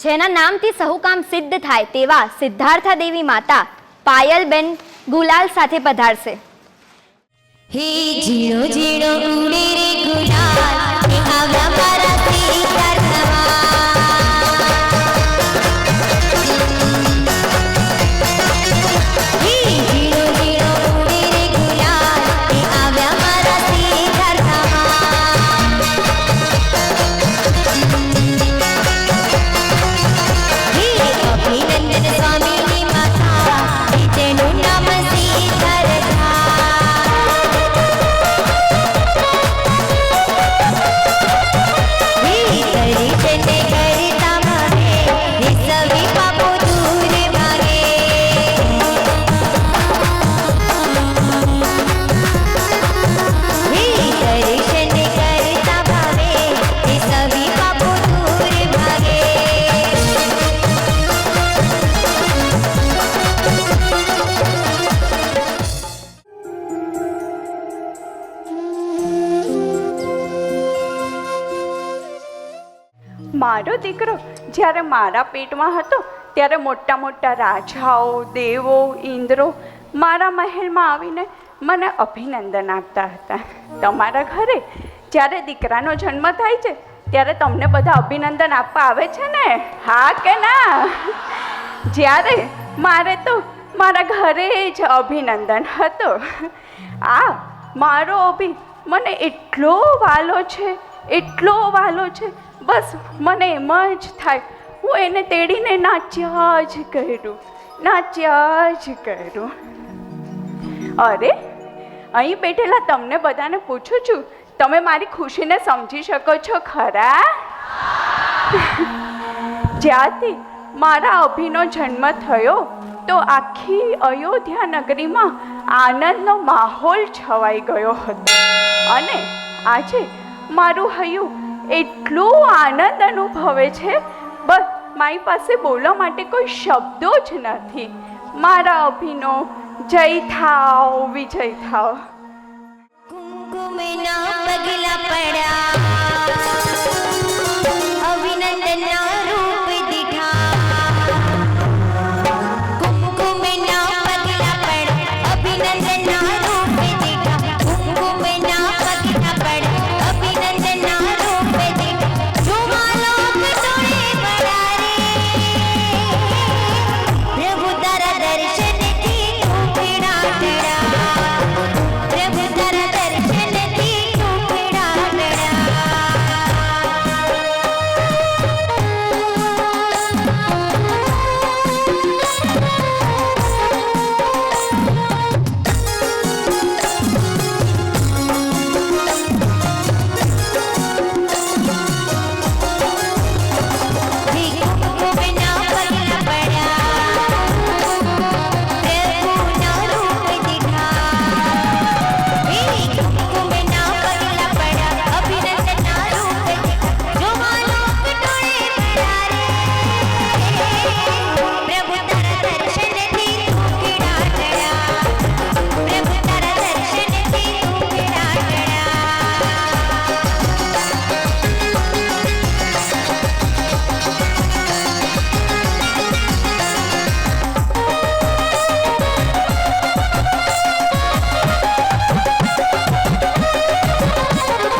જેના નામથી સહુ કામ સિદ્ધ થાય તેવા સિદ્ધાર્થા દેવી માતા પાયલબેન ગુલાલ સાથે પધારશે. હે જીણો જીણો ઉડે રે ગુલાલ, હે આવ્યા મારા સિદ્ધાર્થમાં. હે જીણો જીણો ઉડે રે ગુલાલ, હે આવ્યા મારા સિદ્ધાર્થમાં. હે અભિનંદન સ્વામીની માતા, હે જેનું નામ સિદ્ધાર્થા. મારો દીકરો જ્યારે મારા પેટમાં હતો ત્યારે મોટા મોટા રાજાઓ, દેવો, ઇન્દ્રો મારા મહેલમાં આવીને મને અભિનંદન આપતા હતા. તમારા ઘરે જ્યારે દીકરાનો જન્મ થાય છે ત્યારે તમને બધા અભિનંદન આપવા આવે છે ને? હા કે ના? જ્યારે મારે તો મારા ઘરે જ અભિનંદન હતો. આ મારો અભિ મને એટલો વાલો છે, એટલો વાલો છે, બસ મને એમ જ થાય હું એને તેડીને નાચ્યા જ કરું, નાચ્યા જ કરું. અરે અહીં બેઠેલા તમને બધાને પૂછું છું, તમે મારી ખુશીને સમજી શકો છો ખરા? જ્યારથી મારા અભિનો જન્મ થયો તો આખી અયોધ્યા નગરીમાં આનંદનો માહોલ છવાઈ ગયો હતો. અને આજે મારું હૈયું એટલું આનંદ અનુભવે છે, બસ મારી પાસે બોલવા માટે કોઈ શબ્દો જ નથી. મારા અભિનો જય થાવ, વિજય થાવ. કુમકુમના પગલા પડ્યા, અભિનંદનના રૂપ દીઠા. કુમકુમના પગલા પડ્યા, અભિનંદનના રૂપ દીઠા. કુમકુમના પગલા પડ્યા, અભિનંદનના રૂપ દીઠા. જોવાલો પટોળે પડ્યા રે, પ્રભુ તારા દર્શનથી તું પીડા પીડા. પ્રભુ તારા દર્શનથી તું પીડા પીડા. હે કુમકુમના પગલા પડ્યા, પ્રભુના રૂપ દીઠા. હે કુમકુમના પગલા પડ્યા, અભિનંદનના રૂપ દીઠા. જોવાલો પટોળે પડ્યા રે, પ્રભુ તારા દર્શનથી તું પીડા પીડા. પ્રભુ તારા દર્શનથી તું પીડા પીડા.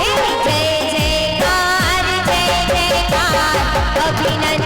હે જય જયકાર, જય જયકાર, અભિનંદન